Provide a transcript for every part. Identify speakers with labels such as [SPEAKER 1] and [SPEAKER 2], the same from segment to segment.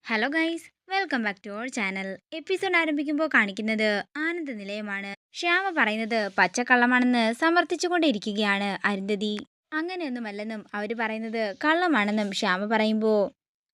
[SPEAKER 1] Hello guys, welcome back to our channel. Episode ആരംഭിക്കുമ്പോൾ കാണിക്കുന്നത് ആനന്ദ നിലയമാണ്. ശ്യാമ പറയുന്നത് പച്ചക്കള്ളമാണെന്ന് സമർത്ഥിച്ചുകൊണ്ടിരിക്കുകയാണ് അരുന്ധതി. അങ്ങനെയൊന്നുമല്ലെന്നും അവര് പറയുന്നത് കള്ളമാണെന്നും ശ്യാമ പറയുമ്പോൾ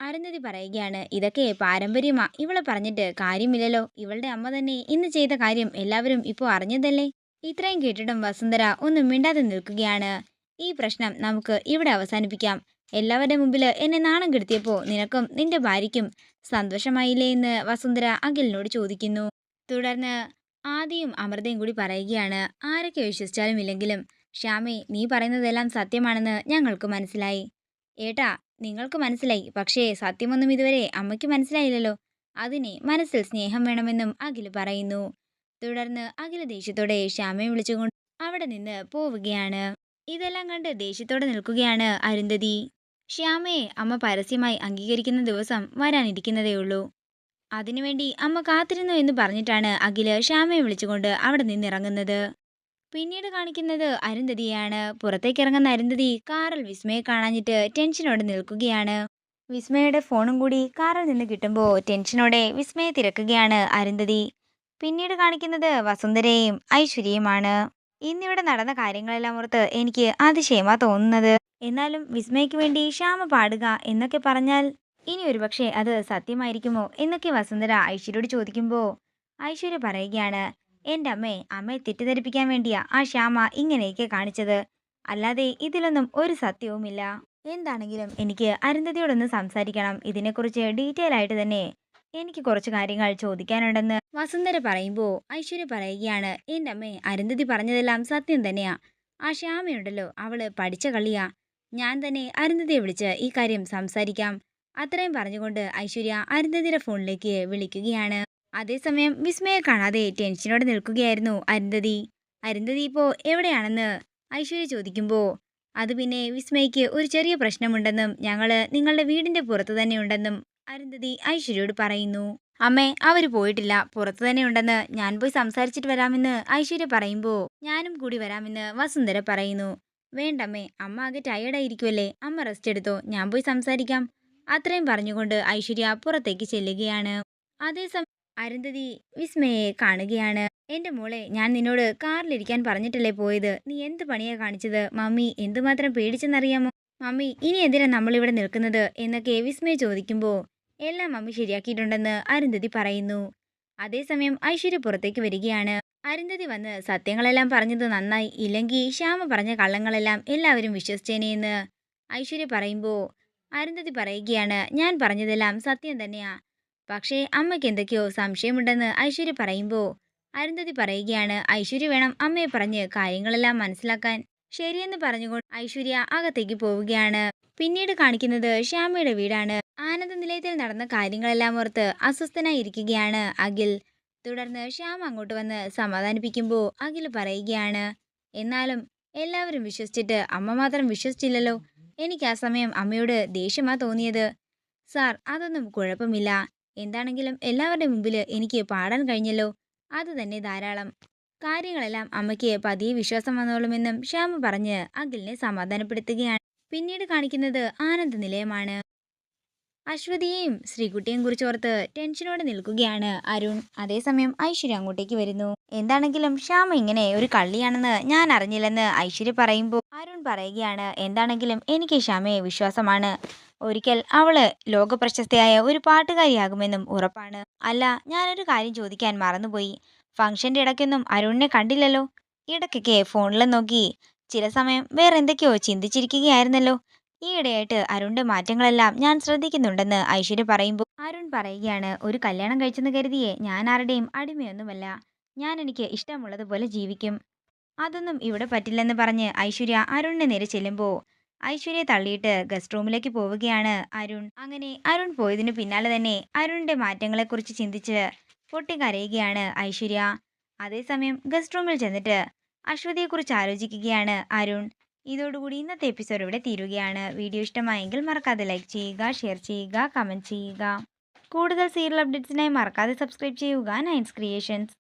[SPEAKER 1] അരുന്ധതി പറയുകയാണ്, ഇതൊക്കെ പാരമ്പര്യമാ, ഇവളെ പറഞ്ഞിട്ട് കാര്യമില്ലല്ലോ. ഇവളുടെ അമ്മ തന്നെ ഇന്ന് ചെയ്ത കാര്യം എല്ലാവരും ഇപ്പോൾ അറിഞ്ഞതല്ലേ. ഇത്രയും കേട്ടിട്ടും വസുന്ധര ഒന്നും മിണ്ടാതെ നിൽക്കുകയാണ്. ഈ പ്രശ്നം നമുക്ക് ഇവിടെ അവസാനിപ്പിക്കാം. എല്ലാവരുടെ മുമ്പിൽ എന്നെ നാണം കെടുത്തിയപ്പോൾ നിനക്കും നിന്റെ ഭാര്യയ്ക്കും സന്തോഷമായില്ലേ എന്ന് വസുന്ധര അഖിലിനോട് ചോദിക്കുന്നു. തുടർന്ന് ആദിയും അമൃതയും കൂടി പറയുകയാണ്, ആരൊക്കെ വിശ്വസിച്ചാലും ഇല്ലെങ്കിലും ശ്യാമേ, നീ പറയുന്നതെല്ലാം സത്യമാണെന്ന് ഞങ്ങൾക്ക് മനസ്സിലായി. ഏട്ടാ, നിങ്ങൾക്ക് മനസ്സിലായി, പക്ഷേ സത്യമൊന്നും ഇതുവരെ അമ്മയ്ക്ക് മനസ്സിലായില്ലല്ലോ. അതിനെ മനസ്സിൽ സ്നേഹം വേണമെന്നും അഖില് പറയുന്നു. തുടർന്ന് അഖില് ദേഷ്യത്തോടെ ശ്യാമയെ വിളിച്ചുകൊണ്ട് അവിടെ നിന്ന് പോവുകയാണ്. ഇതെല്ലാം കണ്ട് ദേഷ്യത്തോടെ നിൽക്കുകയാണ് അരുന്ധതി. ശ്യാമയെ അമ്മ പരസ്യമായി അംഗീകരിക്കുന്ന ദിവസം വരാനിരിക്കുന്നതേയുള്ളൂ. അതിനുവേണ്ടി അമ്മ കാത്തിരുന്നു എന്ന് പറഞ്ഞിട്ടാണ് അഖില് ശ്യാമയെ വിളിച്ചുകൊണ്ട് അവിടെ നിന്നിറങ്ങുന്നത്. പിന്നീട് കാണിക്കുന്നത് അരുന്ധതിയാണ്. പുറത്തേക്കിറങ്ങുന്ന അരുന്ധതി കാറിൽ വിസ്മയെ കാണാഞ്ഞിട്ട് ടെൻഷനോടെ നിൽക്കുകയാണ്. വിസ്മയുടെ ഫോണും കൂടി കാറിൽ നിന്ന് കിട്ടുമ്പോൾ ടെൻഷനോടെ വിസ്മയെ തിരക്കുകയാണ് അരുന്ധതി. പിന്നീട് കാണിക്കുന്നത് വസുന്ധരയും ഐശ്വര്യയുമാണ്. ഇന്നിവിടെ നടന്ന കാര്യങ്ങളെല്ലാം ഓർത്ത് എനിക്ക് അതിശയമാ തോന്നുന്നത്. എന്നാലും വിസ്മയ്ക്ക് വേണ്ടി ശ്യാമ പാടുക എന്നൊക്കെ പറഞ്ഞാൽ ഇനി ഒരുപക്ഷെ അത് സത്യമായിരിക്കുമോ എന്നൊക്കെ വസുന്ധര ഐശ്വര്യോട് ചോദിക്കുമ്പോൾ ഐശ്വര്യ പറയുകയാണ്, എൻ്റെ അമ്മയെ തെറ്റിദ്ധരിപ്പിക്കാൻ വേണ്ടിയാ ആ ശ്യാമ ഇങ്ങനെയൊക്കെ കാണിച്ചത്. അല്ലാതെ ഇതിലൊന്നും ഒരു സത്യവുമില്ല. എന്താണെങ്കിലും എനിക്ക് അരുന്ധതിയോടൊന്ന് സംസാരിക്കണം. ഇതിനെക്കുറിച്ച് ഡീറ്റെയിൽ ആയിട്ട് തന്നെ എനിക്ക് കുറച്ച് കാര്യങ്ങൾ ചോദിക്കാനുണ്ടെന്ന് വസുന്ധര പറയുമ്പോൾ ഐശ്വര്യ പറയുകയാണ്, എൻ്റെ അരുന്ധതി പറഞ്ഞതെല്ലാം സത്യം തന്നെയാ. ആ ശ്യാമയുണ്ടല്ലോ, അവള് പഠിച്ച കളിയാ. ഞാൻ തന്നെ അരുന്ധതിയെ വിളിച്ച് ഈ കാര്യം സംസാരിക്കാം. അത്രയും പറഞ്ഞുകൊണ്ട് ഐശ്വര്യ അരുന്ധതിയുടെ ഫോണിലേക്ക് വിളിക്കുകയാണ്. അതേസമയം വിസ്മയെ കാണാതെ ടെൻഷനോടെ നിൽക്കുകയായിരുന്നു അരുന്ധതി. അരുന്ധതി ഇപ്പോൾ എവിടെയാണെന്ന് ഐശ്വര്യ ചോദിക്കുമ്പോൾ അത് പിന്നെ വിസ്മയ്ക്ക് ഒരു ചെറിയ പ്രശ്നമുണ്ടെന്നും ഞങ്ങള് നിങ്ങളുടെ വീടിന്റെ പുറത്ത് തന്നെ ഉണ്ടെന്നും അരുന്ധതി ഐശ്വര്യയോട് പറയുന്നു. അമ്മേ, അവര് പോയിട്ടില്ല, പുറത്തു തന്നെ ഉണ്ടെന്ന്. ഞാൻ പോയി സംസാരിച്ചിട്ട് വരാമെന്ന് ഐശ്വര്യ പറയുമ്പോൾ ഞാനും കൂടി വരാമെന്ന് വസുന്ധര പറയുന്നു. വേണ്ടമ്മേ, അമ്മ ആകെ ടയേർഡായിരിക്കുമല്ലേ, അമ്മ റെസ്റ്റ് എടുത്തോ, ഞാൻ പോയി സംസാരിക്കാം. അത്രയും പറഞ്ഞുകൊണ്ട് ഐശ്വര്യ പുറത്തേക്ക് ചെല്ലുകയാണ്. അതേസമയം അരുന്ധതി വിസ്മയെ കാണുകയാണ്. എൻ്റെ മോളെ, ഞാൻ നിന്നോട് കാറിലിരിക്കാൻ പറഞ്ഞിട്ടല്ലേ പോയത്. നീ എന്ത് പണിയാ കാണിച്ചത്? മമ്മി എന്തുമാത്രം പേടിച്ചെന്നറിയാമോ? മമ്മി, ഇനി എന്തിനാ നമ്മളിവിടെ നിൽക്കുന്നത് എന്നൊക്കെ വിസ്മയെ ചോദിക്കുമ്പോൾ എല്ലാം മമ്മി ശരിയാക്കിയിട്ടുണ്ടെന്ന് അരുന്ധതി പറയുന്നു. അതേസമയം ഐശ്വര്യ പുറത്തേക്ക് വരികയാണ്. അരുന്ധതി വന്ന് സത്യങ്ങളെല്ലാം പറഞ്ഞത് നന്നായി, ഇല്ലെങ്കിൽ ശ്യാമ പറഞ്ഞ കള്ളങ്ങളെല്ലാം എല്ലാവരും വിശ്വസിച്ചേനെയെന്ന് ഐശ്വര്യ പറയുമ്പോൾ അരുന്ധതി പറയുകയാണ്, ഞാൻ പറഞ്ഞതെല്ലാം സത്യം തന്നെയാ. പക്ഷേ അമ്മയ്ക്ക് എന്തൊക്കെയോ സംശയമുണ്ടെന്ന് ഐശ്വര്യ പറയുമ്പോൾ അരുന്ധതി പറയുകയാണ്, ഐശ്വര്യ വേണം അമ്മയെ പറഞ്ഞ് കാര്യങ്ങളെല്ലാം മനസ്സിലാക്കാൻ. ശരിയെന്ന് പറഞ്ഞുകൊണ്ട് ഐശ്വര്യ അകത്തേക്ക് പോവുകയാണ്. പിന്നീട് കാണിക്കുന്നത് ശ്യാമയുടെ വീടാണ്. ആനന്ദ നിലയത്തിൽ നടന്ന കാര്യങ്ങളെല്ലാം ഓർത്ത് അസ്വസ്ഥനായി ഇരിക്കുകയാണ് അഖിൽ. തുടർന്ന് ശ്യാമ അങ്ങോട്ട് വന്ന് സമാധാനിപ്പിക്കുമ്പോൾ അഖിൽ പറയുകയാണ്, എന്നാലും എല്ലാവരും വിശ്വസിച്ചിട്ട് അമ്മ മാത്രം വിശ്വസിച്ചില്ലല്ലോ. എനിക്ക് ആ സമയം അമ്മയോട് ദേഷ്യമാ തോന്നിയത്. സാർ, അതൊന്നും കുഴപ്പമില്ല. എന്താണെങ്കിലും എല്ലാവരുടെ മുമ്പിൽ എനിക്ക് പാടാൻ കഴിഞ്ഞല്ലോ, അത് തന്നെ ധാരാളം. കാര്യങ്ങളെല്ലാം അമ്മയ്ക്ക് പതിയെ വിശ്വാസം വന്നോളുമെന്നും ശ്യാമ പറഞ്ഞ് അഖിലിനെ സമാധാനപ്പെടുത്തുകയാണ്. പിന്നീട് കാണിക്കുന്നത് ആനന്ദ നിലയമാണ്. അശ്വതിയെയും ശ്രീകുട്ടിയെയും കുറിച്ചോർത്ത് ടെൻഷനോടെ നിൽക്കുകയാണ് അരുൺ. അതേസമയം ഐശ്വര്യ അങ്ങോട്ടേക്ക് വരുന്നു. എന്താണെങ്കിലും ശ്യാമ ഇങ്ങനെ ഒരു കള്ളിയാണെന്ന് ഞാൻ അറിഞ്ഞില്ലെന്ന് ഐശ്വര്യ പറയുമ്പോൾ അരുൺ പറയുകയാണ്, എന്താണെങ്കിലും എനിക്ക് ശ്യാമയെ വിശ്വാസമാണ്. ഒരിക്കൽ അവള് ലോകപ്രശസ്തയായ ഒരു പാട്ടുകാരിയാകുമെന്നും ഉറപ്പാണ്. അല്ല, ഞാനൊരു കാര്യം ചോദിക്കാൻ മറന്നുപോയി. ഫംഗ്ഷന്റെ ഇടയ്ക്കൊന്നും അരുണിനെ കണ്ടില്ലല്ലോ. ഇടയ്ക്കൊക്കെ ഫോണിൽ നോക്കി ചില സമയം വേറെ എന്തൊക്കെയോ ചിന്തിച്ചിരിക്കുകയായിരുന്നല്ലോ. ഈയിടെയായിട്ട് അരുണിന്റെ മാറ്റങ്ങളെല്ലാം ഞാൻ ശ്രദ്ധിക്കുന്നുണ്ടെന്ന് ഐശ്വര്യ പറയുമ്പോൾ അരുൺ പറയുകയാണ്, ഒരു കല്യാണം കഴിച്ചെന്ന് കരുതിയേ ഞാൻ ആരുടെയും അടിമയൊന്നുമല്ല. ഞാൻ എനിക്ക് ഇഷ്ടമുള്ളതുപോലെ ജീവിക്കും. അതൊന്നും ഇവിടെ പറ്റില്ലെന്ന് പറഞ്ഞ് ഐശ്വര്യ അരുണിനെ നേരെ ചെല്ലുമ്പോൾ ഐശ്വര്യയെ തള്ളിയിട്ട് ഗസ്റ്റ് റൂമിലേക്ക് പോവുകയാണ് അരുൺ. അങ്ങനെ അരുൺ പോയതിനു പിന്നാലെ തന്നെ അരുണിന്റെ മാറ്റങ്ങളെക്കുറിച്ച് ചിന്തിച്ച് പൊട്ടിക്കരയുകയാണ് ഐശ്വര്യ. അതേസമയം ഗസ്റ്റ് റൂമിൽ ചെന്നിട്ട് അശ്വതിയെക്കുറിച്ച് ആലോചിക്കുകയാണ് അരുൺ. ഇതോടുകൂടി ഇന്നത്തെ എപ്പിസോഡ് ഇവിടെ തീരുകയാണ്. വീഡിയോ ഇഷ്ടമായെങ്കിൽ മറക്കാതെ ലൈക്ക് ചെയ്യുക, ഷെയർ ചെയ്യുക, കമൻറ്റ് ചെയ്യുക. കൂടുതൽ സീരിയൽ അപ്ഡേറ്റ്സിനായി മറക്കാതെ സബ്സ്ക്രൈബ് ചെയ്യുക നയൻസ് ക്രിയേഷൻസ്.